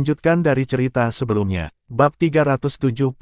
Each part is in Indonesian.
Melanjutkan dari cerita sebelumnya, bab 378.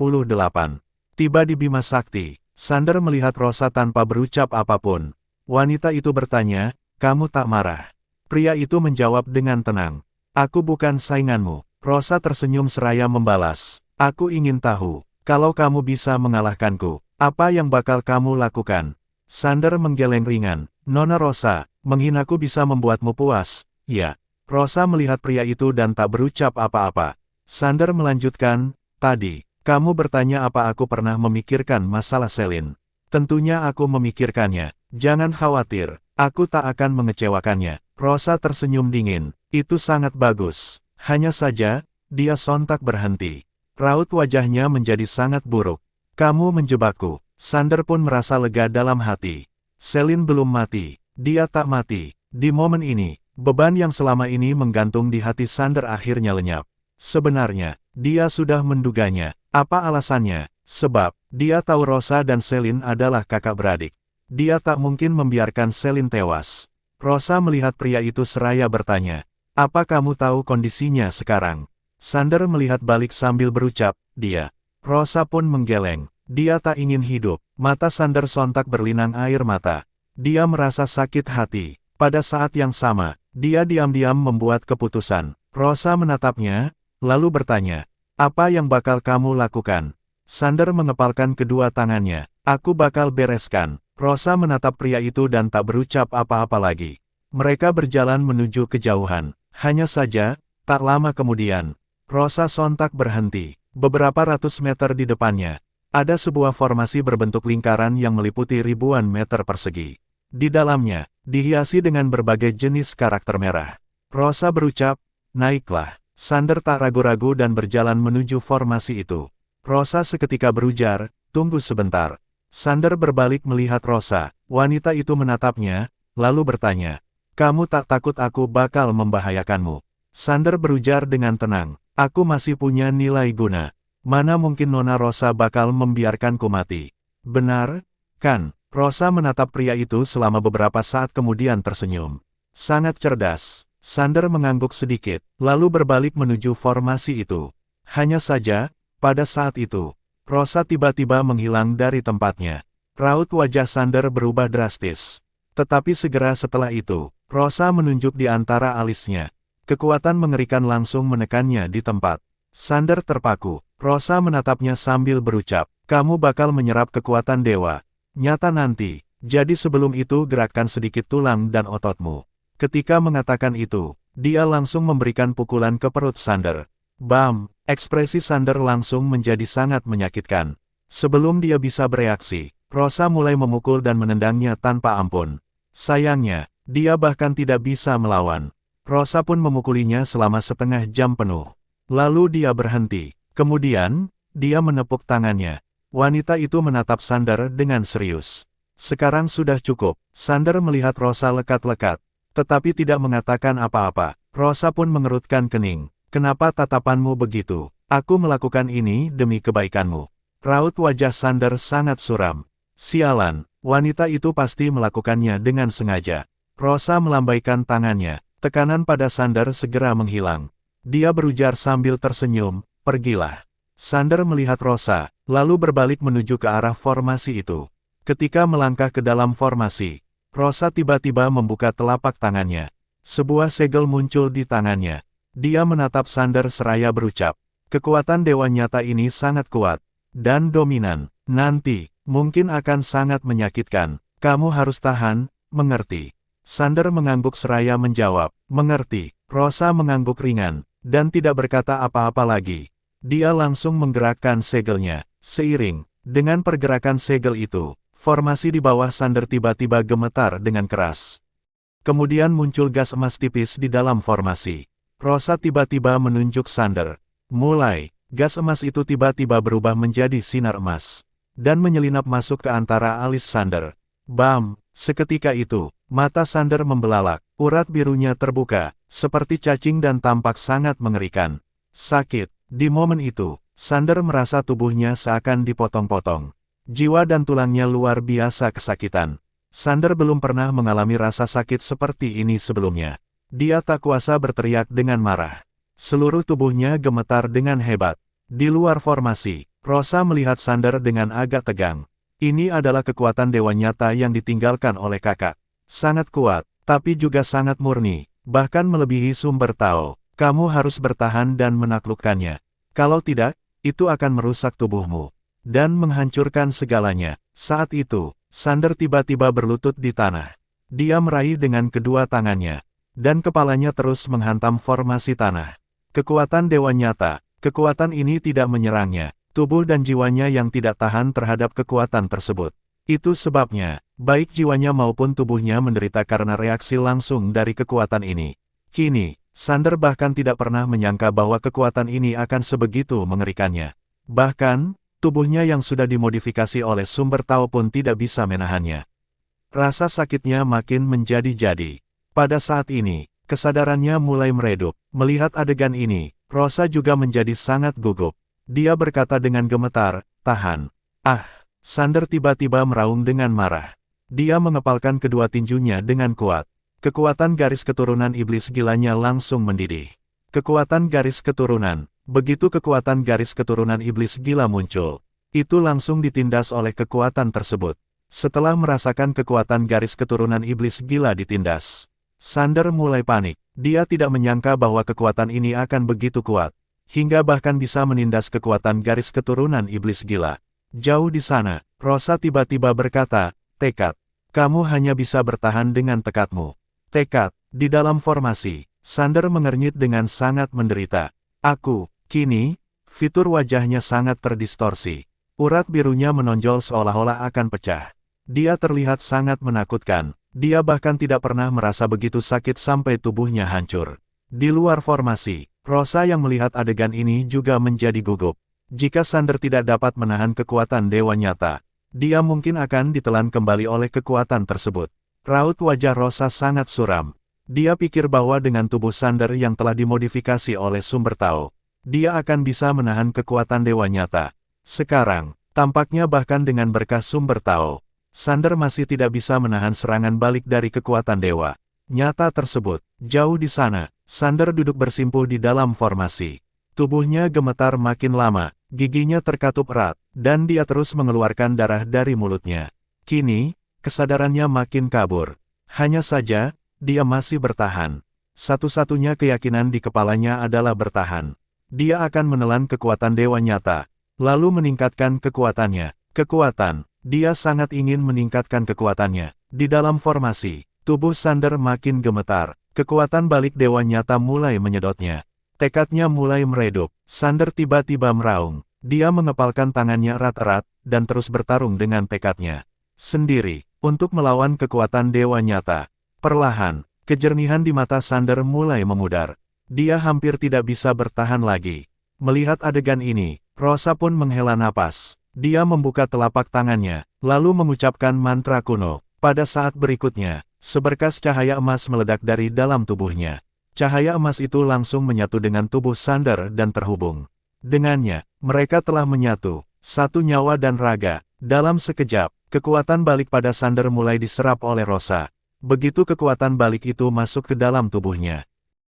Tiba di Bima Sakti, Sander melihat Rosa tanpa berucap apapun. Wanita itu bertanya, "Kamu tak marah?" Pria itu menjawab dengan tenang, "Aku bukan sainganmu." Rosa tersenyum seraya membalas, "Aku ingin tahu, kalau kamu bisa mengalahkanku, apa yang bakal kamu lakukan?" Sander menggeleng ringan, "Nona Rosa, menghinaku bisa membuatmu puas, ya?" Rosa melihat pria itu dan tak berucap apa-apa. Sander melanjutkan, "Tadi, kamu bertanya apa aku pernah memikirkan masalah Selin. Tentunya aku memikirkannya, jangan khawatir, aku tak akan mengecewakannya." Rosa tersenyum dingin, "Itu sangat bagus. Hanya saja," dia sontak berhenti. Raut wajahnya menjadi sangat buruk. "Kamu menjebakku." Sander pun merasa lega dalam hati. Selin belum mati, dia tak mati. Di momen ini, beban yang selama ini menggantung di hati Sander akhirnya lenyap. Sebenarnya, dia sudah menduganya. Apa alasannya? Sebab, dia tahu Rosa dan Selin adalah kakak beradik. Dia tak mungkin membiarkan Selin tewas. Rosa melihat pria itu seraya bertanya, "Apa kamu tahu kondisinya sekarang?" Sander melihat balik sambil berucap, "Dia." Rosa pun menggeleng. Dia tak ingin hidup. Mata Sander sontak berlinang air mata. Dia merasa sakit hati. Pada saat yang sama, dia diam-diam membuat keputusan. Rosa menatapnya, lalu bertanya, "Apa yang bakal kamu lakukan?" Sander mengepalkan kedua tangannya, "Aku bakal bereskan." Rosa menatap pria itu dan tak berucap apa-apa lagi. Mereka berjalan menuju kejauhan. Hanya saja, tak lama kemudian, Rosa sontak berhenti. Beberapa ratus meter di depannya, ada sebuah formasi berbentuk lingkaran yang meliputi ribuan meter persegi. Di dalamnya, dihiasi dengan berbagai jenis karakter merah. Rosa berucap, "Naiklah." Sander tak ragu-ragu dan berjalan menuju formasi itu. Rosa seketika berujar, "Tunggu sebentar." Sander berbalik melihat Rosa. Wanita itu menatapnya, lalu bertanya, "Kamu tak takut aku bakal membahayakanmu?" Sander berujar dengan tenang, "Aku masih punya nilai guna. Mana mungkin Nona Rosa bakal membiarkanku mati." "Benar, kan?" Rosa menatap pria itu selama beberapa saat kemudian tersenyum. "Sangat cerdas." Sander mengangguk sedikit, lalu berbalik menuju formasi itu. Hanya saja, pada saat itu, Rosa tiba-tiba menghilang dari tempatnya. Raut wajah Sander berubah drastis. Tetapi segera setelah itu, Rosa menunjuk di antara alisnya. Kekuatan mengerikan langsung menekannya di tempat. Sander terpaku. Rosa menatapnya sambil berucap, "Kamu bakal menyerap kekuatan dewa. Nyata nanti, jadi sebelum itu gerakkan sedikit tulang dan ototmu." Ketika mengatakan itu, dia langsung memberikan pukulan ke perut Sander. Bam! Ekspresi Sander langsung menjadi sangat menyakitkan. Sebelum dia bisa bereaksi, Rosa mulai memukul dan menendangnya tanpa ampun. Sayangnya, dia bahkan tidak bisa melawan. Rosa pun memukulinya selama setengah jam penuh. Lalu dia berhenti. Kemudian, dia menepuk tangannya. Wanita itu menatap Sander dengan serius. "Sekarang sudah cukup." Sander melihat Rosa lekat-lekat, tetapi tidak mengatakan apa-apa. Rosa pun mengerutkan kening. "Kenapa tatapanmu begitu? Aku melakukan ini demi kebaikanmu." Raut wajah Sander sangat suram. "Sialan, wanita itu pasti melakukannya dengan sengaja." Rosa melambaikan tangannya. Tekanan pada Sander segera menghilang. Dia berujar sambil tersenyum, "Pergilah." Sander melihat Rosa, lalu berbalik menuju ke arah formasi itu. Ketika melangkah ke dalam formasi, Rosa tiba-tiba membuka telapak tangannya. Sebuah segel muncul di tangannya. Dia menatap Sander seraya berucap, "Kekuatan dewa nyata ini sangat kuat dan dominan. Nanti, mungkin akan sangat menyakitkan. Kamu harus tahan, mengerti?" Sander mengangguk seraya menjawab, "Mengerti." Rosa mengangguk ringan, dan tidak berkata apa-apa lagi. Dia langsung menggerakkan segelnya. Seiring dengan pergerakan segel itu, formasi di bawah Sander tiba-tiba gemetar dengan keras. Kemudian muncul gas emas tipis di dalam formasi. Rosa tiba-tiba menunjuk Sander. Mulai, gas emas itu tiba-tiba berubah menjadi sinar emas, dan menyelinap masuk ke antara alis Sander. Bam! Seketika itu, mata Sander membelalak, urat birunya terbuka, seperti cacing dan tampak sangat mengerikan. Sakit. Di momen itu, Sander merasa tubuhnya seakan dipotong-potong. Jiwa dan tulangnya luar biasa kesakitan. Sander belum pernah mengalami rasa sakit seperti ini sebelumnya. Dia tak kuasa berteriak dengan marah. Seluruh tubuhnya gemetar dengan hebat. Di luar formasi, Rosa melihat Sander dengan agak tegang. Ini adalah kekuatan dewa nyata yang ditinggalkan oleh kakak. Sangat kuat, tapi juga sangat murni, bahkan melebihi sumber Tao. Kamu harus bertahan dan menaklukkannya. Kalau tidak, itu akan merusak tubuhmu dan menghancurkan segalanya. Saat itu, Sander tiba-tiba berlutut di tanah. Dia meraih dengan kedua tangannya, dan kepalanya terus menghantam formasi tanah. Kekuatan dewa nyata, kekuatan ini tidak menyerangnya. Tubuh dan jiwanya yang tidak tahan terhadap kekuatan tersebut. Itu sebabnya, baik jiwanya maupun tubuhnya menderita karena reaksi langsung dari kekuatan ini. Kini, Sander bahkan tidak pernah menyangka bahwa kekuatan ini akan sebegitu mengerikannya. Bahkan, tubuhnya yang sudah dimodifikasi oleh sumber Tao pun tidak bisa menahannya. Rasa sakitnya makin menjadi-jadi. Pada saat ini, kesadarannya mulai meredup. Melihat adegan ini, Rosa juga menjadi sangat gugup. Dia berkata dengan gemetar, "Tahan." Ah, Sander tiba-tiba meraung dengan marah. Dia mengepalkan kedua tinjunya dengan kuat. Kekuatan garis keturunan iblis gilanya langsung mendidih. Kekuatan garis keturunan. Begitu kekuatan garis keturunan iblis gila muncul, itu langsung ditindas oleh kekuatan tersebut. Setelah merasakan kekuatan garis keturunan iblis gila ditindas, Sander mulai panik. Dia tidak menyangka bahwa kekuatan ini akan begitu kuat, hingga bahkan bisa menindas kekuatan garis keturunan iblis gila. Jauh di sana, Rosa tiba-tiba berkata, "Tekad. Kamu hanya bisa bertahan dengan tekadmu." Tekad. Di dalam formasi, Sander mengernyit dengan sangat menderita. Kini, fitur wajahnya sangat terdistorsi. Urat birunya menonjol seolah-olah akan pecah. Dia terlihat sangat menakutkan. Dia bahkan tidak pernah merasa begitu sakit sampai tubuhnya hancur. Di luar formasi, Rosa yang melihat adegan ini juga menjadi gugup. Jika Sander tidak dapat menahan kekuatan dewa nyata, dia mungkin akan ditelan kembali oleh kekuatan tersebut. Raut wajah Rosa sangat suram. Dia pikir bahwa dengan tubuh Sander yang telah dimodifikasi oleh sumber Tao, dia akan bisa menahan kekuatan dewa nyata. Sekarang, tampaknya bahkan dengan berkah sumber Tao, Sander masih tidak bisa menahan serangan balik dari kekuatan dewa nyata tersebut. Jauh di sana, Sander duduk bersimpuh di dalam formasi. Tubuhnya gemetar makin lama, giginya terkatup erat, dan dia terus mengeluarkan darah dari mulutnya. Kini, kesadarannya makin kabur. Hanya saja, dia masih bertahan. Satu-satunya keyakinan di kepalanya adalah bertahan. Dia akan menelan kekuatan dewa nyata, lalu meningkatkan kekuatannya. Kekuatan, dia sangat ingin meningkatkan kekuatannya. Di dalam formasi, tubuh Sander makin gemetar. Kekuatan balik dewa nyata mulai menyedotnya. Tekadnya mulai meredup. Sander tiba-tiba meraung. Dia mengepalkan tangannya erat-erat, dan terus bertarung dengan tekadnya sendiri, untuk melawan kekuatan dewa nyata. Perlahan, kejernihan di mata Sander mulai memudar. Dia hampir tidak bisa bertahan lagi. Melihat adegan ini, Rosa pun menghela napas. Dia membuka telapak tangannya, lalu mengucapkan mantra kuno. Pada saat berikutnya, seberkas cahaya emas meledak dari dalam tubuhnya. Cahaya emas itu langsung menyatu dengan tubuh Sander dan terhubung. Dengannya, mereka telah menyatu, satu nyawa dan raga. Dalam sekejap, kekuatan balik pada Sander mulai diserap oleh Rosa. Begitu kekuatan balik itu masuk ke dalam tubuhnya,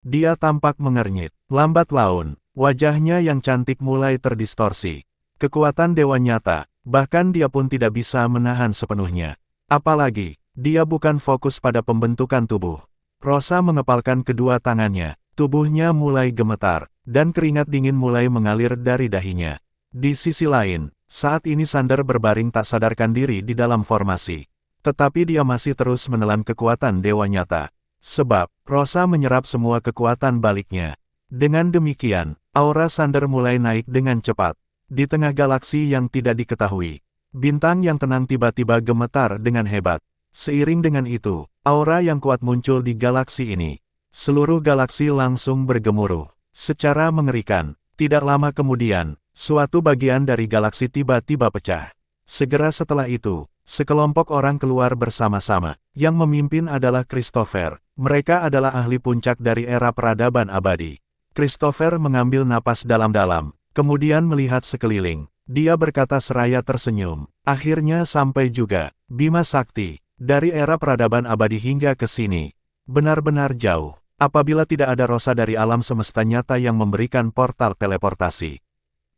dia tampak mengernyit. Lambat laun, wajahnya yang cantik mulai terdistorsi. Kekuatan dewa nyata, bahkan dia pun tidak bisa menahan sepenuhnya. Apalagi, dia bukan fokus pada pembentukan tubuh. Rosa mengepalkan kedua tangannya, tubuhnya mulai gemetar, dan keringat dingin mulai mengalir dari dahinya. Di sisi lain, saat ini Sander berbaring tak sadarkan diri di dalam formasi. Tetapi dia masih terus menelan kekuatan dewa nyata. Sebab, Rosa menyerap semua kekuatan baliknya. Dengan demikian, aura Sander mulai naik dengan cepat. Di tengah galaksi yang tidak diketahui, bintang yang tenang tiba-tiba gemetar dengan hebat. Seiring dengan itu, aura yang kuat muncul di galaksi ini. Seluruh galaksi langsung bergemuruh. Secara mengerikan, tidak lama kemudian, suatu bagian dari galaksi tiba-tiba pecah. Segera setelah itu, sekelompok orang keluar bersama-sama. Yang memimpin adalah Christopher. Mereka adalah ahli puncak dari era peradaban abadi. Christopher mengambil napas dalam-dalam, kemudian melihat sekeliling. Dia berkata seraya tersenyum. Akhirnya sampai juga, Bima Sakti. Dari era peradaban abadi hingga ke sini, benar-benar jauh. Apabila tidak ada rosa dari alam semesta nyata yang memberikan portal teleportasi,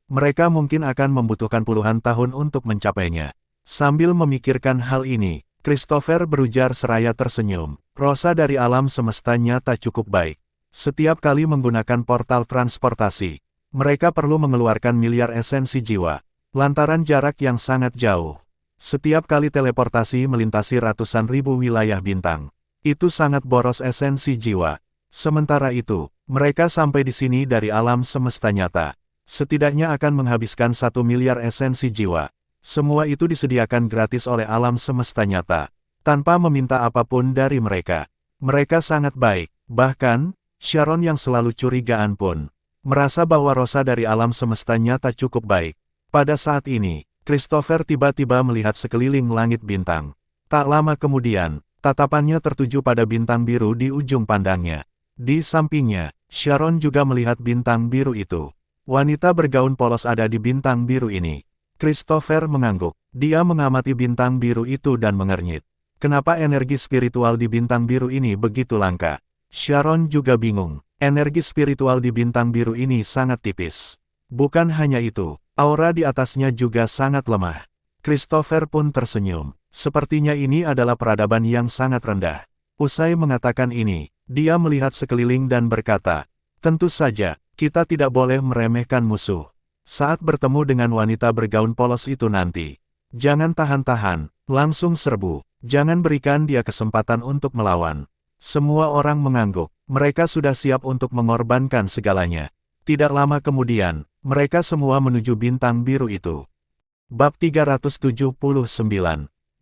mereka mungkin akan membutuhkan puluhan tahun untuk mencapainya. Sambil memikirkan hal ini, Christopher berujar seraya tersenyum. Rosa dari alam semesta nyata cukup baik. Setiap kali menggunakan portal transportasi, mereka perlu mengeluarkan miliar esensi jiwa, lantaran jarak yang sangat jauh. Setiap kali teleportasi melintasi ratusan ribu wilayah bintang, itu sangat boros esensi jiwa. Sementara itu, mereka sampai di sini dari alam semesta nyata, setidaknya akan menghabiskan 1 miliar esensi jiwa. Semua itu disediakan gratis oleh alam semesta nyata, tanpa meminta apapun dari mereka. Mereka sangat baik, bahkan Sharon yang selalu curigaan pun merasa bahwa rosa dari alam semesta nyata cukup baik. Pada saat ini, Christopher tiba-tiba melihat sekeliling langit bintang. Tak lama kemudian, tatapannya tertuju pada bintang biru di ujung pandangnya. Di sampingnya, Sharon juga melihat bintang biru itu. Wanita bergaun polos ada di bintang biru ini. Christopher mengangguk. Dia mengamati bintang biru itu dan mengernyit. Kenapa energi spiritual di bintang biru ini begitu langka? Sharon juga bingung. Energi spiritual di bintang biru ini sangat tipis. Bukan hanya itu, aura di atasnya juga sangat lemah. Christopher pun tersenyum. Sepertinya ini adalah peradaban yang sangat rendah. Usai mengatakan ini, dia melihat sekeliling dan berkata, tentu saja, kita tidak boleh meremehkan musuh. Saat bertemu dengan wanita bergaun polos itu nanti, jangan tahan-tahan, langsung serbu. Jangan berikan dia kesempatan untuk melawan. Semua orang mengangguk. Mereka sudah siap untuk mengorbankan segalanya. Tidak lama kemudian, mereka semua menuju bintang biru itu. Bab 379.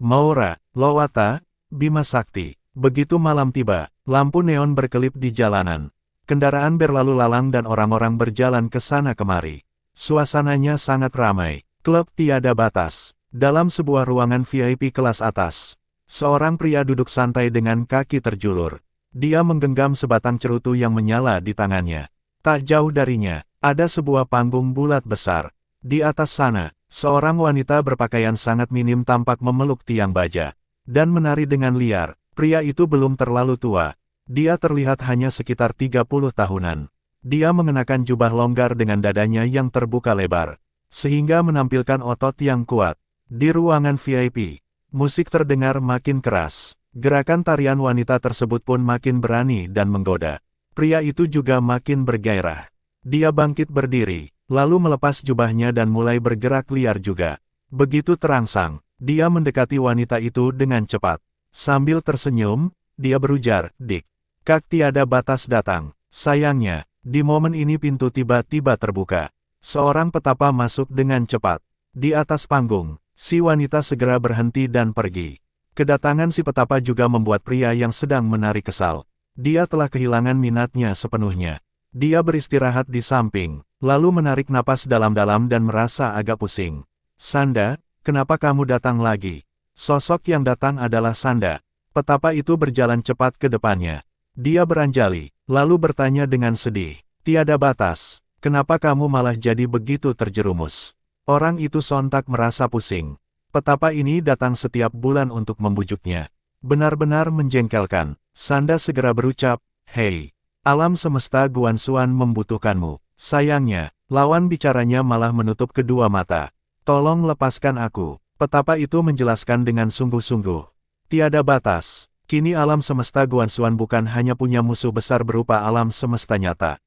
Maura, Lowata, Bima Sakti. Begitu malam tiba, lampu neon berkelip di jalanan. Kendaraan berlalu lalang dan orang-orang berjalan ke sana kemari. Suasananya sangat ramai. Klub tiada batas. Dalam sebuah ruangan VIP kelas atas, seorang pria duduk santai dengan kaki terjulur. Dia menggenggam sebatang cerutu yang menyala di tangannya. Tak jauh darinya, ada sebuah panggung bulat besar. Di atas sana, seorang wanita berpakaian sangat minim tampak memeluk tiang baja dan menari dengan liar. Pria itu belum terlalu tua. Dia terlihat hanya sekitar 30 tahunan. Dia mengenakan jubah longgar dengan dadanya yang terbuka lebar, sehingga menampilkan otot yang kuat. Di ruangan VIP, musik terdengar makin keras. Gerakan tarian wanita tersebut pun makin berani dan menggoda. Pria itu juga makin bergairah. Dia bangkit berdiri, lalu melepas jubahnya dan mulai bergerak liar juga. Begitu terangsang, dia mendekati wanita itu dengan cepat. Sambil tersenyum, dia berujar, "Dik, Kak tiada batas datang." Sayangnya, di momen ini pintu tiba-tiba terbuka. Seorang petapa masuk dengan cepat. Di atas panggung, si wanita segera berhenti dan pergi. Kedatangan si petapa juga membuat pria yang sedang menari kesal. Dia telah kehilangan minatnya sepenuhnya. Dia beristirahat di samping, lalu menarik napas dalam-dalam dan merasa agak pusing. "Sanda, kenapa kamu datang lagi?" Sosok yang datang adalah Sanda. Petapa itu berjalan cepat ke depannya. Dia beranjali, lalu bertanya dengan sedih, "Tiada batas, kenapa kamu malah jadi begitu terjerumus?" Orang itu sontak merasa pusing. Petapa ini datang setiap bulan untuk membujuknya. Benar-benar menjengkelkan. Sanda segera berucap, "Hei, alam semesta Guanxuan membutuhkanmu." Sayangnya, lawan bicaranya malah menutup kedua mata. "Tolong lepaskan aku." Petapa itu menjelaskan dengan sungguh-sungguh. Tiada batas. Kini alam semesta Guanxuan bukan hanya punya musuh besar berupa alam semesta nyata,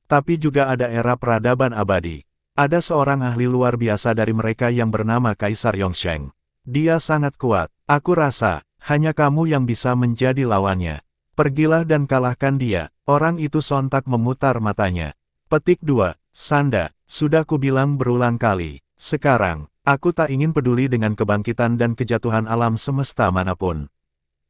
tapi juga ada era peradaban abadi. Ada seorang ahli luar biasa dari mereka yang bernama Kaisar Yongsheng. Dia sangat kuat. Aku rasa, hanya kamu yang bisa menjadi lawannya. Pergilah dan kalahkan dia. Orang itu sontak memutar matanya. Petik 2. Sanda, sudah kubilang berulang kali. Sekarang, aku tak ingin peduli dengan kebangkitan dan kejatuhan alam semesta manapun.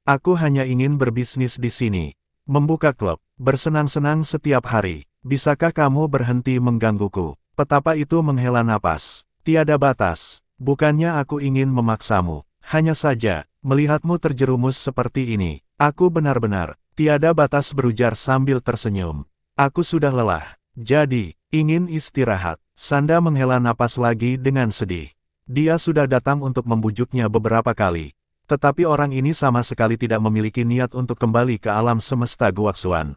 Aku hanya ingin berbisnis di sini. Membuka klub, bersenang-senang setiap hari. Bisakah kamu berhenti menggangguku? Petapa itu menghela napas. Tiada batas. Bukannya aku ingin memaksamu. Hanya saja, melihatmu terjerumus seperti ini, aku benar-benar tiada batas, berujar sambil tersenyum. Aku sudah lelah. Jadi, ingin istirahat. Sanda menghela napas lagi dengan sedih. Dia sudah datang untuk membujuknya beberapa kali. Tetapi orang ini sama sekali tidak memiliki niat untuk kembali ke alam semesta Guanxuan.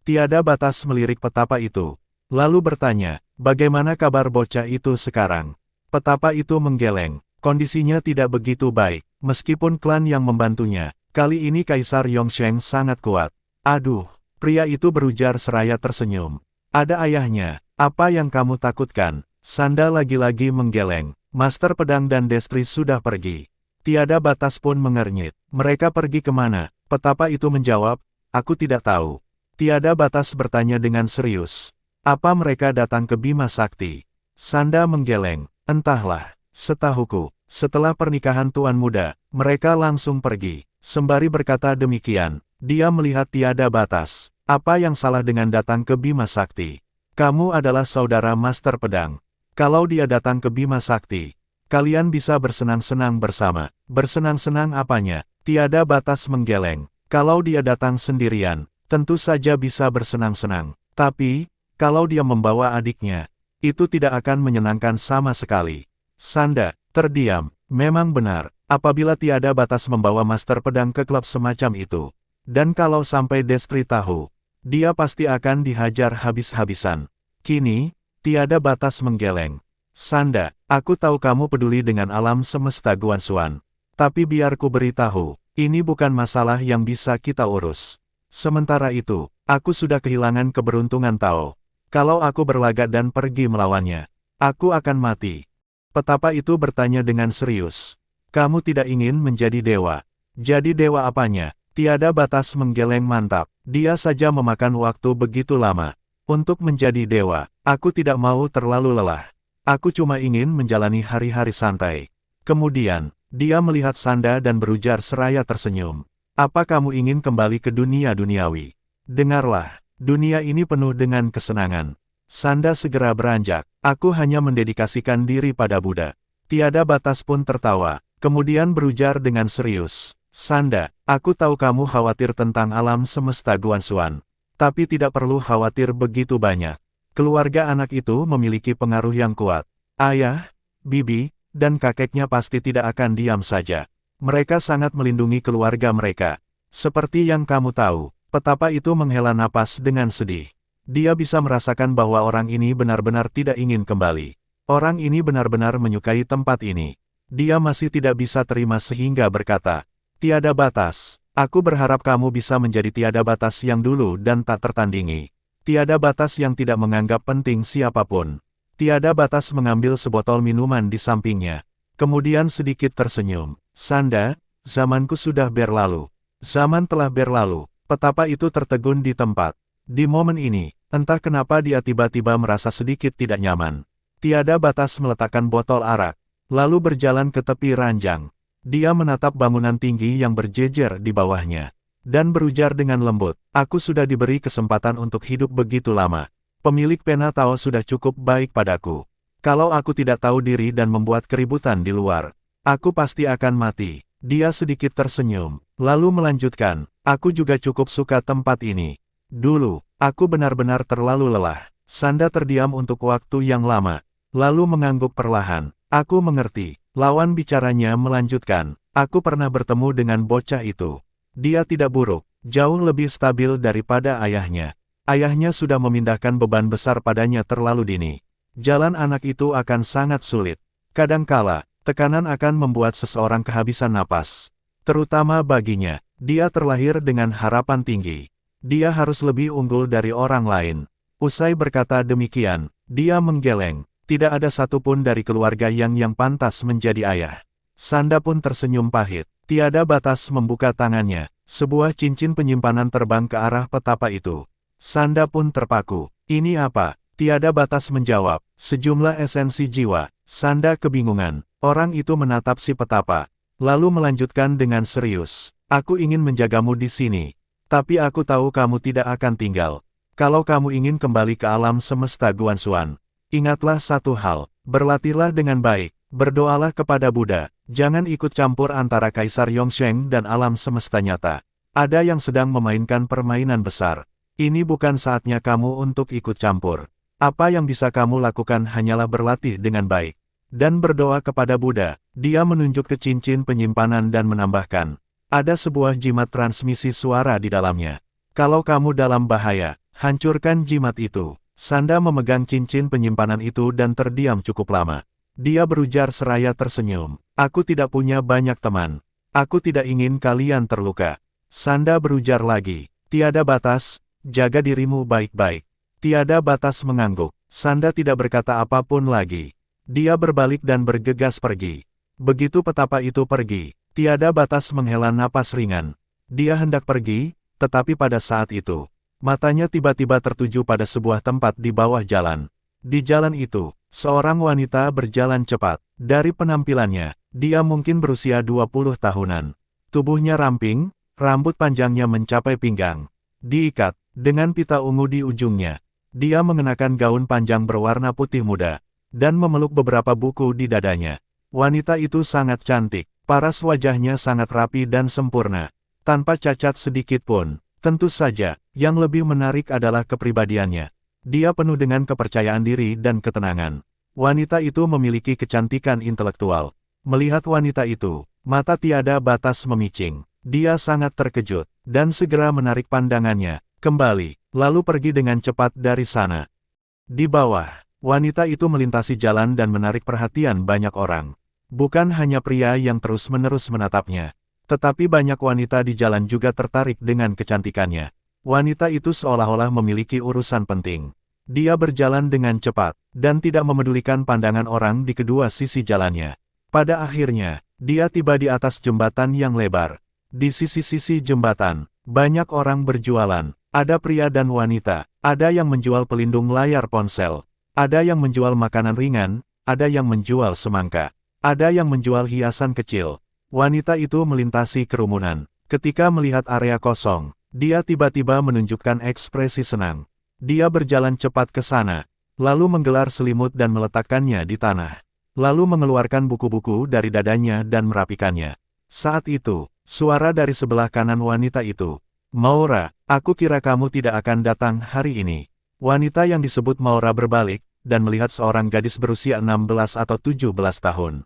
Tiada batas melirik petapa itu. Lalu bertanya, bagaimana kabar bocah itu sekarang? Petapa itu menggeleng. Kondisinya tidak begitu baik, meskipun klan yang membantunya. Kali ini Kaisar Yongsheng sangat kuat. Aduh, pria itu berujar seraya tersenyum. Ada ayahnya, apa yang kamu takutkan? Sanda lagi-lagi menggeleng. Master Pedang dan Destri sudah pergi. Tiada batas pun mengernyit. Mereka pergi kemana? Petapa itu menjawab, aku tidak tahu. Tiada batas bertanya dengan serius. Apa mereka datang ke Bima Sakti? Sanda menggeleng. Entahlah. Setahuku, setelah pernikahan Tuan Muda, mereka langsung pergi. Sembari berkata demikian, dia melihat Tiada Batas. Apa yang salah dengan datang ke Bima Sakti? Kamu adalah saudara Master Pedang. Kalau dia datang ke Bima Sakti, kalian bisa bersenang-senang bersama. Bersenang-senang apanya? Tiada Batas menggeleng. Kalau dia datang sendirian, tentu saja bisa bersenang-senang. Tapi, kalau dia membawa adiknya, itu tidak akan menyenangkan sama sekali. Sanda, terdiam. Memang benar, apabila Tiada Batas membawa Master Pedang ke klub semacam itu. Dan kalau sampai Destri tahu, dia pasti akan dihajar habis-habisan. Kini, Tiada Batas menggeleng. Sanda, aku tahu kamu peduli dengan alam semesta Guanxuan. Tapi biar ku beritahu, ini bukan masalah yang bisa kita urus. Sementara itu, aku sudah kehilangan keberuntungan Tao. Kalau aku berlagak dan pergi melawannya, aku akan mati. Petapa itu bertanya dengan serius. Kamu tidak ingin menjadi dewa. Jadi dewa apanya? Tiada Batas menggeleng mantap. Dia saja memakan waktu begitu lama. Untuk menjadi dewa, aku tidak mau terlalu lelah. Aku cuma ingin menjalani hari-hari santai. Kemudian, dia melihat Sanda dan berujar seraya tersenyum. Apa kamu ingin kembali ke dunia duniawi? Dengarlah, dunia ini penuh dengan kesenangan. Sanda segera beranjak. Aku hanya mendedikasikan diri pada Buddha. Tiada Batas pun tertawa, kemudian berujar dengan serius. Sanda, aku tahu kamu khawatir tentang alam semesta Guanxuan. Tapi tidak perlu khawatir begitu banyak. Keluarga anak itu memiliki pengaruh yang kuat. Ayah, bibi, dan kakeknya pasti tidak akan diam saja. Mereka sangat melindungi keluarga mereka. Seperti yang kamu tahu, petapa itu menghela napas dengan sedih. Dia bisa merasakan bahwa orang ini benar-benar tidak ingin kembali. Orang ini benar-benar menyukai tempat ini. Dia masih tidak bisa terima sehingga berkata, Tiada Batas. Aku berharap kamu bisa menjadi Tiada Batas yang dulu dan tak tertandingi. Tiada Batas yang tidak menganggap penting siapapun. Tiada Batas mengambil sebotol minuman di sampingnya. Kemudian sedikit tersenyum. Sanda, zamanku sudah berlalu. Zaman telah berlalu. Petapa itu tertegun di tempat. Di momen ini, entah kenapa dia tiba-tiba merasa sedikit tidak nyaman. Tiada Batas meletakkan botol arak, lalu berjalan ke tepi ranjang. Dia menatap bangunan tinggi yang berjejer di bawahnya. Dan berujar dengan lembut, aku sudah diberi kesempatan untuk hidup begitu lama. Pemilik pena Tao sudah cukup baik padaku. Kalau aku tidak tahu diri dan membuat keributan di luar, aku pasti akan mati. Dia sedikit tersenyum, lalu melanjutkan, aku juga cukup suka tempat ini. Dulu, aku benar-benar terlalu lelah. Sanda terdiam untuk waktu yang lama, lalu mengangguk perlahan. Aku mengerti. Lawan bicaranya melanjutkan, aku pernah bertemu dengan bocah itu. Dia tidak buruk, jauh lebih stabil daripada ayahnya. Ayahnya sudah memindahkan beban besar padanya terlalu dini. Jalan anak itu akan sangat sulit. Kadangkala, tekanan akan membuat seseorang kehabisan napas. Terutama baginya, dia terlahir dengan harapan tinggi. Dia harus lebih unggul dari orang lain. Usai berkata demikian, dia menggeleng. Tidak ada satupun dari keluarga yang pantas menjadi ayah. Sanda pun tersenyum pahit. Tiada Batas membuka tangannya. Sebuah cincin penyimpanan terbang ke arah petapa itu. Sanda pun terpaku. Ini apa? Tiada Batas menjawab. Sejumlah esensi jiwa. Sanda kebingungan. Orang itu menatap si petapa. Lalu melanjutkan dengan serius. Aku ingin menjagamu di sini. Tapi aku tahu kamu tidak akan tinggal. Kalau kamu ingin kembali ke alam semesta Guanxuan, ingatlah satu hal, berlatihlah dengan baik, berdoalah kepada Buddha, jangan ikut campur antara Kaisar Yongsheng dan alam semesta nyata. Ada yang sedang memainkan permainan besar. Ini bukan saatnya kamu untuk ikut campur. Apa yang bisa kamu lakukan hanyalah berlatih dengan baik. Dan berdoa kepada Buddha. Dia menunjuk ke cincin penyimpanan dan menambahkan, ada sebuah jimat transmisi suara di dalamnya. Kalau kamu dalam bahaya, Hancurkan jimat itu. Sanda memegang cincin penyimpanan itu dan terdiam cukup lama. Dia berujar seraya tersenyum. Aku tidak punya banyak teman. Aku tidak ingin kalian terluka. Sanda berujar lagi. Tiada batas, jaga dirimu baik-baik. Tiada batas mengangguk. Sanda tidak berkata apapun lagi. Dia berbalik dan bergegas pergi. Begitu petapa itu pergi, tiada batas menghela napas ringan. Dia hendak pergi, tetapi pada saat itu, matanya tiba-tiba tertuju pada sebuah tempat di bawah jalan. Di jalan itu, seorang wanita berjalan cepat. Dari penampilannya, dia mungkin berusia 20 tahunan. Tubuhnya ramping, rambut panjangnya mencapai pinggang. Diikat, dengan pita ungu di ujungnya. Dia mengenakan gaun panjang berwarna putih muda, dan memeluk beberapa buku di dadanya. Wanita itu sangat cantik, paras wajahnya sangat rapi dan sempurna, tanpa cacat sedikit pun. Tentu saja, yang lebih menarik adalah kepribadiannya. Dia penuh dengan kepercayaan diri dan ketenangan. Wanita itu memiliki kecantikan intelektual. Melihat wanita itu, mata tiada batas memicing. Dia sangat terkejut, dan segera menarik pandangannya kembali, lalu pergi dengan cepat dari sana. Di bawah, wanita itu melintasi jalan dan menarik perhatian banyak orang. Bukan hanya pria yang terus-menerus menatapnya, tetapi banyak wanita di jalan juga tertarik dengan kecantikannya. Wanita itu seolah-olah memiliki urusan penting. Dia berjalan dengan cepat, dan tidak memedulikan pandangan orang di kedua sisi jalannya. Pada akhirnya, dia tiba di atas jembatan yang lebar. Di sisi-sisi jembatan, banyak orang berjualan. Ada pria dan wanita, ada yang menjual pelindung layar ponsel, ada yang menjual makanan ringan, ada yang menjual semangka, ada yang menjual hiasan kecil. Wanita itu melintasi kerumunan. Ketika melihat area kosong, dia tiba-tiba menunjukkan ekspresi senang. Dia berjalan cepat ke sana, lalu menggelar selimut dan meletakkannya di tanah. Lalu mengeluarkan buku-buku dari dadanya dan merapikannya. Saat itu, suara dari sebelah kanan wanita itu, "Maura, aku kira kamu tidak akan datang hari ini." Wanita yang disebut Maura berbalik, dan melihat seorang gadis berusia 16 atau 17 tahun.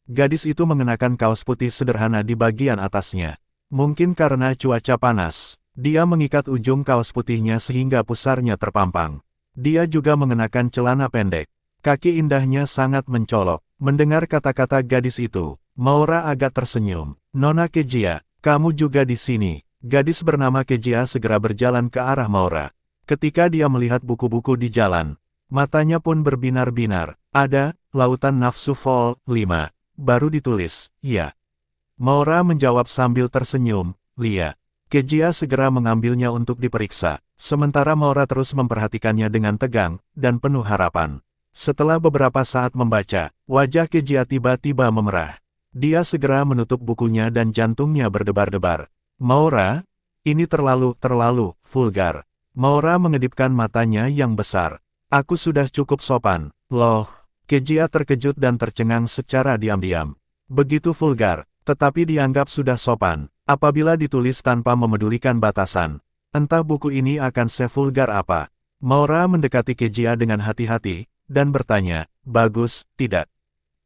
Gadis itu mengenakan kaos putih sederhana di bagian atasnya. Mungkin karena cuaca panas, dia mengikat ujung kaos putihnya sehingga pusarnya terpampang. Dia juga mengenakan celana pendek. Kaki indahnya sangat mencolok. Mendengar kata-kata gadis itu, Maura agak tersenyum. "Nona Kejia, kamu juga di sini." Gadis bernama Kejia segera berjalan ke arah Maura. Ketika dia melihat buku-buku di jalan, matanya pun berbinar-binar. Ada, Lautan Nafsu Vol. 5. Baru ditulis, iya. Maura menjawab sambil tersenyum, "Lia." Kejia segera mengambilnya untuk diperiksa, sementara Maura terus memperhatikannya dengan tegang, dan penuh harapan. Setelah beberapa saat membaca, wajah Kejia tiba-tiba memerah. Dia segera menutup bukunya dan jantungnya berdebar-debar. "Maura, ini terlalu vulgar." Maura mengedipkan matanya yang besar. "Aku sudah cukup sopan, loh." Kejia terkejut dan tercengang secara diam-diam. Begitu vulgar, tetapi dianggap sudah sopan, apabila ditulis tanpa memedulikan batasan. Entah buku ini akan sevulgar apa. Maura mendekati Kejia dengan hati-hati, dan bertanya, "Bagus, tidak?"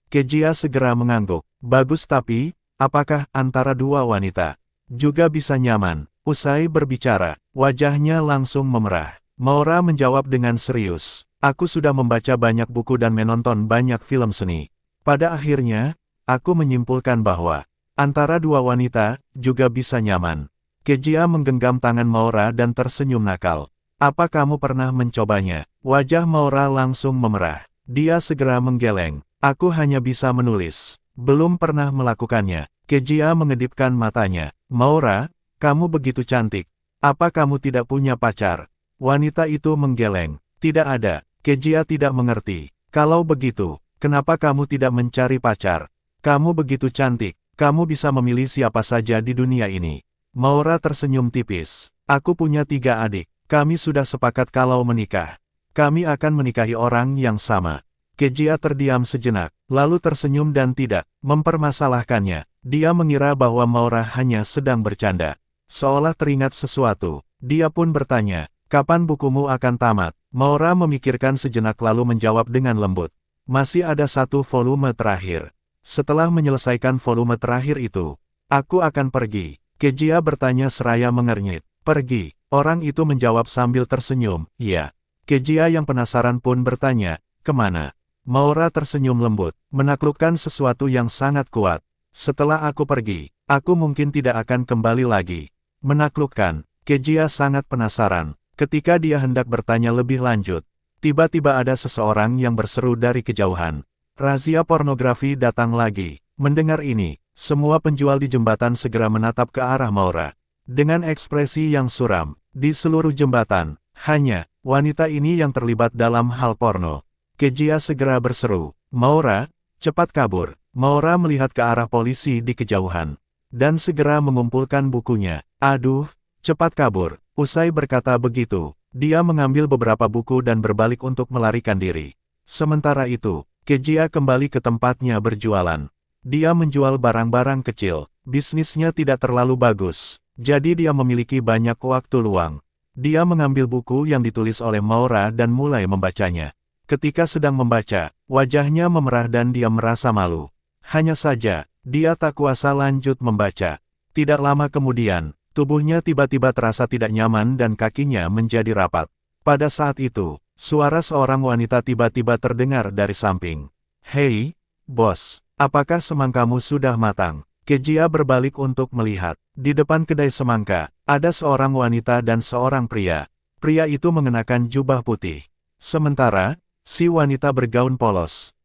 Kejia segera mengangguk. "Bagus tapi, apakah antara dua wanita juga bisa nyaman?" Usai berbicara, wajahnya langsung memerah. Maura menjawab dengan serius, "Aku sudah membaca banyak buku dan menonton banyak film seni. Pada akhirnya, aku menyimpulkan bahwa antara dua wanita juga bisa nyaman." Kejia menggenggam tangan Maura dan tersenyum nakal. "Apa kamu pernah mencobanya?" Wajah Maura langsung memerah. Dia segera menggeleng. "Aku hanya bisa menulis, belum pernah melakukannya." Kejia mengedipkan matanya. "Maura, kamu begitu cantik. Apa kamu tidak punya pacar?" Wanita itu menggeleng. "Tidak ada." Kejia tidak mengerti. "Kalau begitu, kenapa kamu tidak mencari pacar? Kamu begitu cantik, kamu bisa memilih siapa saja di dunia ini." Maura tersenyum tipis. "Aku punya 3 adik. Kami sudah sepakat kalau menikah. Kami akan menikahi orang yang sama." Kejia terdiam sejenak, lalu tersenyum dan tidak mempermasalahkannya. Dia mengira bahwa Maura hanya sedang bercanda. Seolah teringat sesuatu, dia pun bertanya, "Kapan bukumu akan tamat?" Maura memikirkan sejenak lalu menjawab dengan lembut, "Masih ada 1 volume terakhir. Setelah menyelesaikan volume terakhir itu, aku akan pergi." Kejia bertanya seraya mengernyit, "Pergi?" Orang itu menjawab sambil tersenyum, iya. Kejia yang penasaran pun bertanya, kemana? Maura tersenyum lembut, menaklukkan sesuatu yang sangat kuat. Setelah aku pergi, aku mungkin tidak akan kembali lagi. Menaklukkan, Kejia sangat penasaran. Ketika dia hendak bertanya lebih lanjut, tiba-tiba ada seseorang yang berseru dari kejauhan. Razia pornografi datang lagi. Mendengar ini, semua penjual di jembatan segera menatap ke arah Maura. Dengan ekspresi yang suram, di seluruh jembatan, hanya wanita ini yang terlibat dalam hal porno. Kejia segera berseru, Maura, cepat kabur. Maura melihat ke arah polisi di kejauhan, dan segera mengumpulkan bukunya. Aduh, cepat kabur. Usai berkata begitu, dia mengambil beberapa buku dan berbalik untuk melarikan diri. Sementara itu, Kejia kembali ke tempatnya berjualan. Dia menjual barang-barang kecil, bisnisnya tidak terlalu bagus, jadi dia memiliki banyak waktu luang. Dia mengambil buku yang ditulis oleh Maura dan mulai membacanya. Ketika sedang membaca, wajahnya memerah dan dia merasa malu. Hanya saja, dia tak kuasa lanjut membaca. Tidak lama kemudian, tubuhnya tiba-tiba terasa tidak nyaman dan kakinya menjadi rapat. Pada saat itu, suara seorang wanita tiba-tiba terdengar dari samping. Hei, bos, apakah semangkamu sudah matang? Kejia berbalik untuk melihat. Di depan kedai semangka, ada seorang wanita dan seorang pria. Pria itu mengenakan jubah putih. Sementara, si wanita bergaun polos.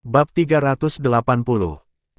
Bab 380.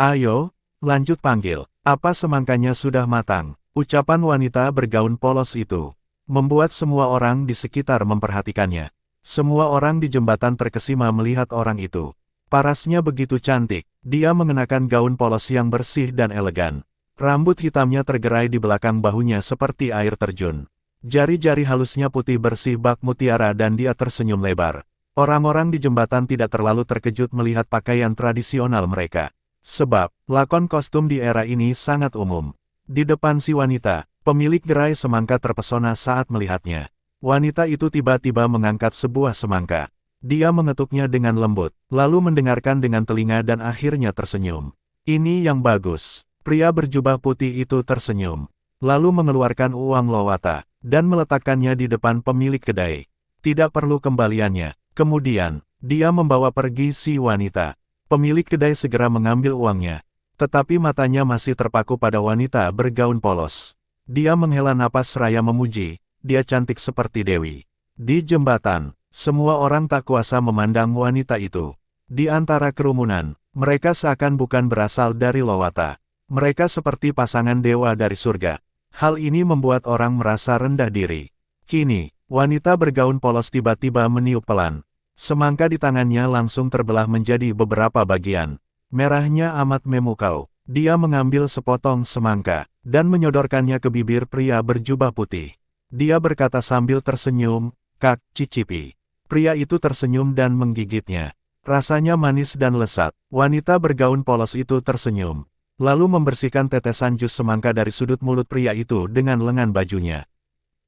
Ayo, lanjut panggil. Apa semangkanya sudah matang? Ucapan wanita bergaun polos itu membuat semua orang di sekitar memperhatikannya. Semua orang di jembatan terkesima melihat orang itu. Parasnya begitu cantik, dia mengenakan gaun polos yang bersih dan elegan. Rambut hitamnya tergerai di belakang bahunya seperti air terjun. Jari-jari halusnya putih bersih bak mutiara dan dia tersenyum lebar. Orang-orang di jembatan tidak terlalu terkejut melihat pakaian tradisional mereka. Sebab, lakon kostum di era ini sangat umum. Di depan si wanita, pemilik gerai semangka terpesona saat melihatnya. Wanita itu tiba-tiba mengangkat sebuah semangka. Dia mengetuknya dengan lembut, lalu mendengarkan dengan telinga dan akhirnya tersenyum. Ini yang bagus. Pria berjubah putih itu tersenyum, lalu mengeluarkan uang lowata, dan meletakkannya di depan pemilik kedai. Tidak perlu kembaliannya. Kemudian, dia membawa pergi si wanita. Pemilik kedai segera mengambil uangnya. Tetapi matanya masih terpaku pada wanita bergaun polos. Dia menghela napas seraya memuji, dia cantik seperti dewi. Di jembatan, semua orang tak kuasa memandang wanita itu. Di antara kerumunan, mereka seakan bukan berasal dari lowata. Mereka seperti pasangan dewa dari surga. Hal ini membuat orang merasa rendah diri. Kini, wanita bergaun polos tiba-tiba meniup pelan. Semangka di tangannya langsung terbelah menjadi beberapa bagian. Merahnya amat memukau. Dia mengambil sepotong semangka, dan menyodorkannya ke bibir pria berjubah putih. Dia berkata sambil tersenyum, Kak, cicipi. Pria itu tersenyum dan menggigitnya. Rasanya manis dan lesat. Wanita bergaun polos itu tersenyum, lalu membersihkan tetesan jus semangka dari sudut mulut pria itu dengan lengan bajunya.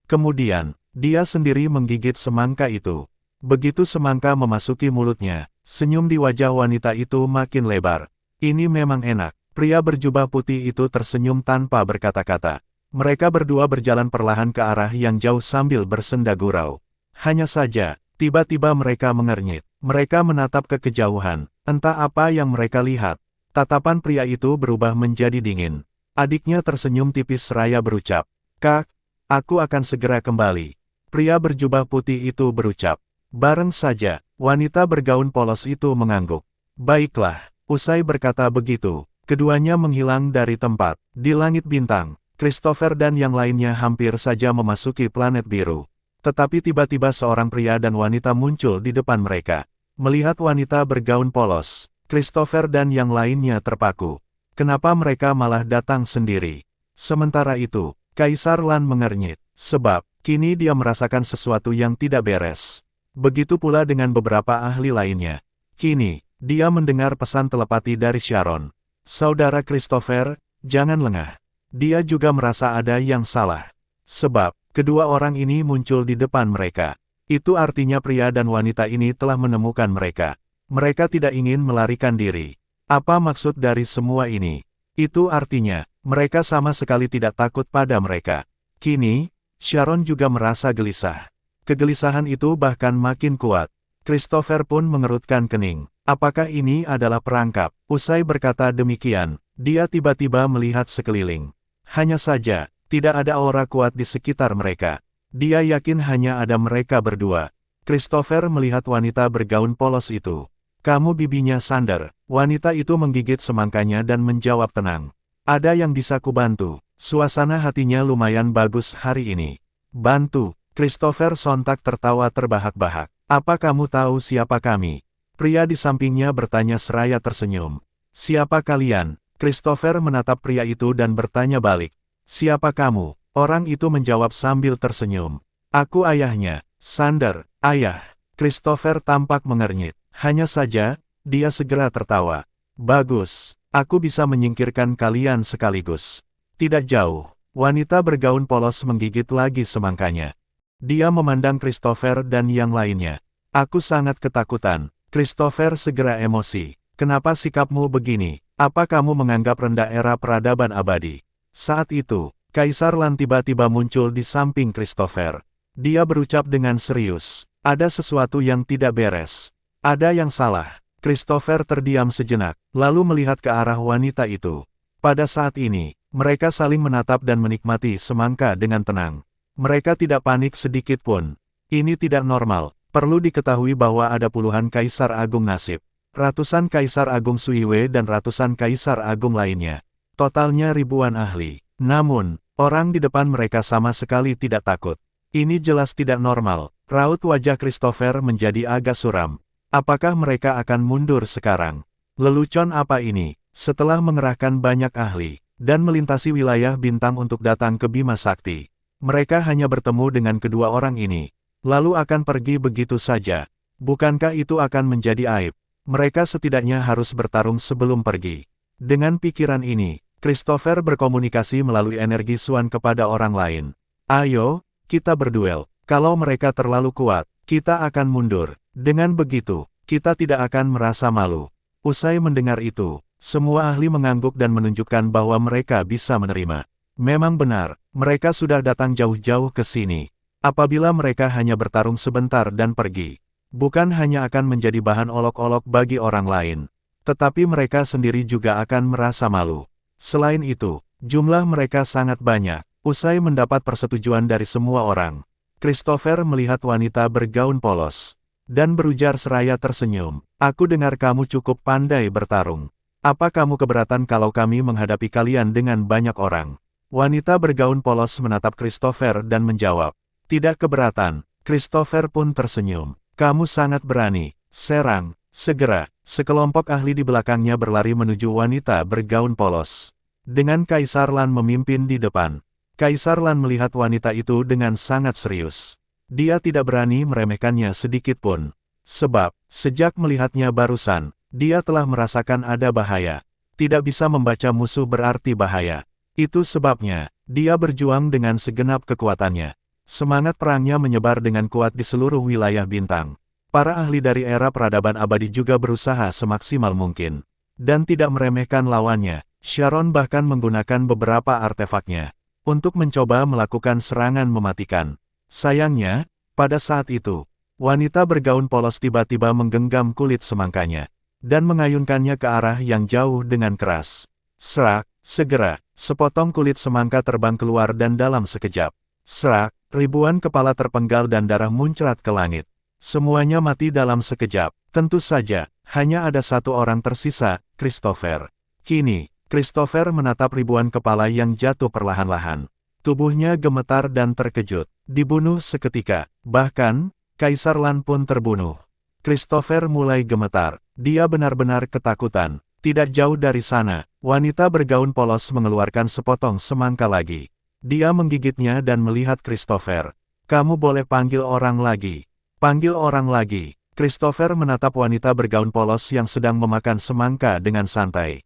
Kemudian, dia sendiri menggigit semangka itu. Begitu semangka memasuki mulutnya, senyum di wajah wanita itu makin lebar. Ini memang enak. Pria berjubah putih itu tersenyum tanpa berkata-kata. Mereka berdua berjalan perlahan ke arah yang jauh sambil bersenda gurau. Hanya saja, tiba-tiba mereka mengernyit. Mereka menatap ke kejauhan. Entah apa yang mereka lihat. Tatapan pria itu berubah menjadi dingin. Adiknya tersenyum tipis seraya berucap, Kak, aku akan segera kembali. Pria berjubah putih itu berucap. Bareng saja, wanita bergaun polos itu mengangguk. Baiklah, usai berkata begitu, keduanya menghilang dari tempat. Di langit bintang, Christopher dan yang lainnya hampir saja memasuki planet biru. Tetapi tiba-tiba seorang pria dan wanita muncul di depan mereka. Melihat wanita bergaun polos, Christopher dan yang lainnya terpaku. Kenapa mereka malah datang sendiri? Sementara itu, Kaisar Lan mengernyit, sebab kini dia merasakan sesuatu yang tidak beres. Begitu pula dengan beberapa ahli lainnya. Kini, dia mendengar pesan telepati dari Sharon. Saudara Christopher, jangan lengah. Dia juga merasa ada yang salah. Sebab, kedua orang ini muncul di depan mereka. Itu artinya pria dan wanita ini telah menemukan mereka. Mereka tidak ingin melarikan diri. Apa maksud dari semua ini? Itu artinya, mereka sama sekali tidak takut pada mereka. Kini, Sharon juga merasa gelisah. Kegelisahan itu bahkan makin kuat. Christopher pun mengerutkan kening. Apakah ini adalah perangkap? Usai berkata demikian, dia tiba-tiba melihat sekeliling. Hanya saja, tidak ada aura kuat di sekitar mereka. Dia yakin hanya ada mereka berdua. Christopher melihat wanita bergaun polos itu. Kamu bibinya Sander. Wanita itu menggigit semangkanya dan menjawab tenang. Ada yang bisa kubantu. Suasana hatinya lumayan bagus hari ini. Bantu. Christopher sontak tertawa terbahak-bahak. Apa kamu tahu siapa kami? Pria di sampingnya bertanya seraya tersenyum. Siapa kalian? Christopher menatap pria itu dan bertanya balik. Siapa kamu? Orang itu menjawab sambil tersenyum. Aku ayahnya, Sander. Ayah. Christopher tampak mengernyit. Hanya saja, dia segera tertawa. Bagus, aku bisa menyingkirkan kalian sekaligus. Tidak jauh, wanita bergaun polos menggigit lagi semangkanya. Dia memandang Christopher dan yang lainnya. Aku sangat ketakutan. Christopher segera emosi. Kenapa sikapmu begini? Apa kamu menganggap rendah era peradaban abadi? Saat itu, Kaisar Lan tiba-tiba muncul di samping Christopher. Dia berucap dengan serius. Ada sesuatu yang tidak beres. Ada yang salah. Christopher terdiam sejenak, lalu melihat ke arah wanita itu. Pada saat ini, mereka saling menatap dan menikmati semangka dengan tenang. Mereka tidak panik sedikit pun. Ini tidak normal. Perlu diketahui bahwa ada puluhan Kaisar Agung Nasib, ratusan Kaisar Agung Suiwe dan ratusan Kaisar Agung lainnya. Totalnya ribuan ahli. Namun, orang di depan mereka sama sekali tidak takut. Ini jelas tidak normal. Raut wajah Christopher menjadi agak suram. Apakah mereka akan mundur sekarang? Lelucon apa ini? Setelah mengerahkan banyak ahli, dan melintasi wilayah bintang untuk datang ke Bima Sakti, mereka hanya bertemu dengan kedua orang ini, lalu akan pergi begitu saja. Bukankah itu akan menjadi aib? Mereka setidaknya harus bertarung sebelum pergi. Dengan pikiran ini, Christopher berkomunikasi melalui energi Suan kepada orang lain. Ayo, kita berduel. Kalau mereka terlalu kuat, kita akan mundur. Dengan begitu, kita tidak akan merasa malu. Usai mendengar itu, semua ahli mengangguk dan menunjukkan bahwa mereka bisa menerima. Memang benar, mereka sudah datang jauh-jauh ke sini. Apabila mereka hanya bertarung sebentar dan pergi, bukan hanya akan menjadi bahan olok-olok bagi orang lain, tetapi mereka sendiri juga akan merasa malu. Selain itu, jumlah mereka sangat banyak. Usai mendapat persetujuan dari semua orang, Christopher melihat wanita bergaun polos, dan berujar seraya tersenyum. Aku dengar kamu cukup pandai bertarung. Apa kamu keberatan kalau kami menghadapi kalian dengan banyak orang? Wanita bergaun polos menatap Christopher dan menjawab. Tidak keberatan. Christopher pun tersenyum. Kamu sangat berani. Serang. Segera, sekelompok ahli di belakangnya berlari menuju wanita bergaun polos. Dengan Kaisar Lan memimpin di depan, Kaisar Lan melihat wanita itu dengan sangat serius. Dia tidak berani meremehkannya sedikit pun. Sebab, sejak melihatnya barusan, dia telah merasakan ada bahaya. Tidak bisa membaca musuh berarti bahaya. Itu sebabnya, dia berjuang dengan segenap kekuatannya. Semangat perangnya menyebar dengan kuat di seluruh wilayah bintang. Para ahli dari era peradaban abadi juga berusaha semaksimal mungkin. Dan tidak meremehkan lawannya. Sharon bahkan menggunakan beberapa artefaknya untuk mencoba melakukan serangan mematikan. Sayangnya, pada saat itu, wanita bergaun polos tiba-tiba menggenggam kulit semangkanya dan mengayunkannya ke arah yang jauh dengan keras. Serak, segera, sepotong kulit semangka terbang keluar dan dalam sekejap. Serak, ribuan kepala terpenggal dan darah muncrat ke langit. Semuanya mati dalam sekejap. Tentu saja, hanya ada satu orang tersisa, Christopher. Kini, Christopher menatap ribuan kepala yang jatuh perlahan-lahan. Tubuhnya gemetar dan terkejut. Dibunuh seketika. Bahkan, Kaisar Lan pun terbunuh. Christopher mulai gemetar. Dia benar-benar ketakutan. Tidak jauh dari sana, wanita bergaun polos mengeluarkan sepotong semangka lagi. Dia menggigitnya dan melihat Christopher. Kamu boleh panggil orang lagi. Panggil orang lagi. Christopher menatap wanita bergaun polos yang sedang memakan semangka dengan santai.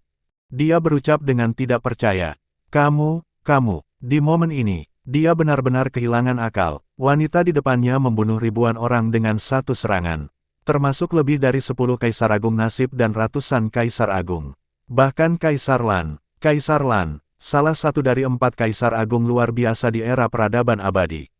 Dia berucap dengan tidak percaya. Kamu. Di momen ini, dia benar-benar kehilangan akal. Wanita di depannya membunuh ribuan orang dengan satu serangan. Termasuk lebih dari 10 Kaisar Agung Nasib dan ratusan Kaisar Agung. Bahkan Kaisar Lan, salah satu dari 4 kaisar agung luar biasa di era peradaban abadi.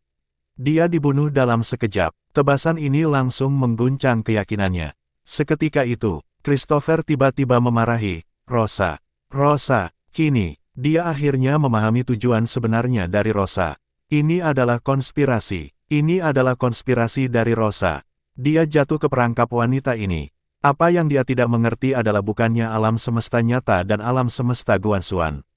Dia dibunuh dalam sekejap. Tebasan ini langsung mengguncang keyakinannya. Seketika itu, Christopher tiba-tiba memarahi Rosa. Rosa, kini, dia akhirnya memahami tujuan sebenarnya dari Rosa. Ini adalah konspirasi. Ini adalah konspirasi dari Rosa. Dia jatuh ke perangkap wanita ini. Apa yang dia tidak mengerti adalah bukannya alam semesta nyata dan alam semesta Guanxuan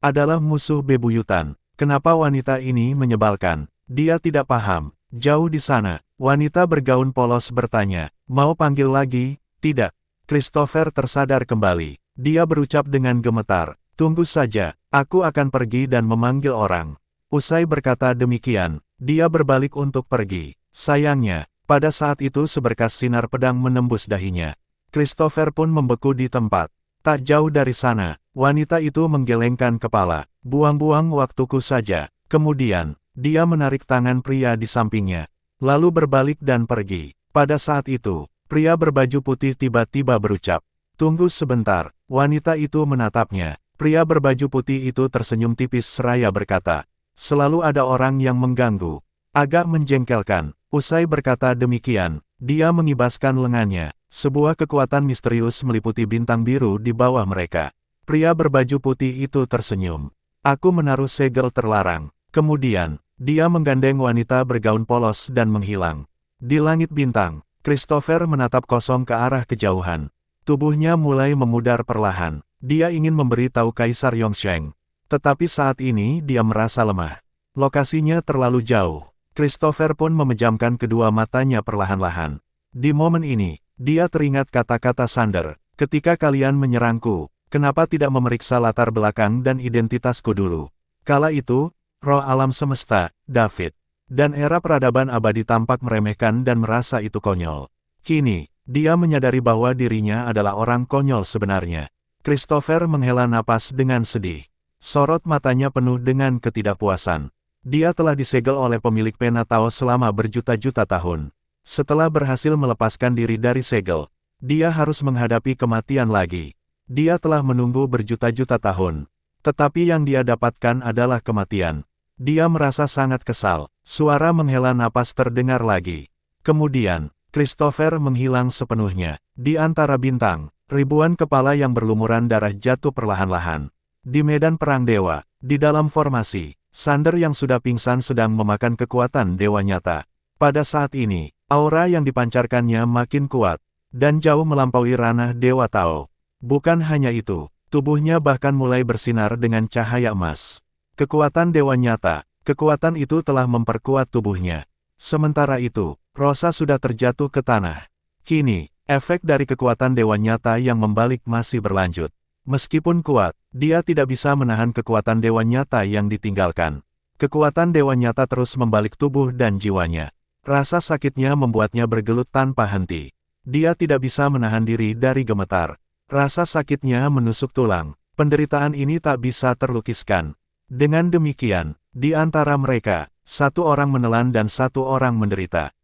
adalah musuh bebuyutan. Kenapa wanita ini menyebalkan? Dia tidak paham. Jauh di sana, wanita bergaun polos bertanya, "Mau panggil lagi?" "Tidak." Christopher tersadar kembali. Dia berucap dengan gemetar, "Tunggu saja, aku akan pergi dan memanggil orang." Usai berkata demikian, dia berbalik untuk pergi. Sayangnya, pada saat itu seberkas sinar pedang menembus dahinya. Christopher pun membeku di tempat. Tak jauh dari sana, wanita itu menggelengkan kepala. "Buang-buang waktuku saja." Kemudian, dia menarik tangan pria di sampingnya, lalu berbalik dan pergi. Pada saat itu, pria berbaju putih tiba-tiba berucap, "Tunggu sebentar." Wanita itu menatapnya. Pria berbaju putih itu tersenyum tipis seraya berkata, "Selalu ada orang yang mengganggu." Agak menjengkelkan. Usai berkata demikian, dia mengibaskan lengannya. Sebuah kekuatan misterius meliputi bintang biru di bawah mereka. Pria berbaju putih itu tersenyum. "Aku menaruh segel terlarang." Kemudian, dia menggandeng wanita bergaun polos dan menghilang. Di langit bintang, Christopher menatap kosong ke arah kejauhan. Tubuhnya mulai memudar perlahan. Dia ingin memberitahu Kaisar Yongsheng. Tetapi saat ini dia merasa lemah. Lokasinya terlalu jauh. Christopher pun memejamkan kedua matanya perlahan-lahan. Di momen ini, dia teringat kata-kata Sander. "Ketika kalian menyerangku, kenapa tidak memeriksa latar belakang dan identitasku dulu?" Kala itu, roh alam semesta, David, dan era peradaban abadi tampak meremehkan dan merasa itu konyol. Kini, dia menyadari bahwa dirinya adalah orang konyol sebenarnya. Christopher menghela napas dengan sedih. Sorot matanya penuh dengan ketidakpuasan. Dia telah disegel oleh pemilik pena Tao selama berjuta-juta tahun. Setelah berhasil melepaskan diri dari segel, dia harus menghadapi kematian lagi. Dia telah menunggu berjuta-juta tahun. Tetapi yang dia dapatkan adalah kematian. Dia merasa sangat kesal. Suara menghela napas terdengar lagi. Kemudian, Christopher menghilang sepenuhnya. Di antara bintang, ribuan kepala yang berlumuran darah jatuh perlahan-lahan. Di medan perang dewa, di dalam formasi, Sander yang sudah pingsan sedang memakan kekuatan dewa nyata. Pada saat ini, aura yang dipancarkannya makin kuat, dan jauh melampaui ranah dewa Tao. Bukan hanya itu, tubuhnya bahkan mulai bersinar dengan cahaya emas. Kekuatan dewa nyata, kekuatan itu telah memperkuat tubuhnya. Sementara itu, Rosa sudah terjatuh ke tanah. Kini, efek dari kekuatan dewa nyata yang membalik masih berlanjut. Meskipun kuat, dia tidak bisa menahan kekuatan dewa nyata yang ditinggalkan. Kekuatan dewa nyata terus membalik tubuh dan jiwanya. Rasa sakitnya membuatnya bergelut tanpa henti. Dia tidak bisa menahan diri dari gemetar. Rasa sakitnya menusuk tulang. Penderitaan ini tak bisa terlukiskan. Dengan demikian, di antara mereka, satu orang menelan dan satu orang menderita.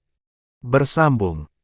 Bersambung.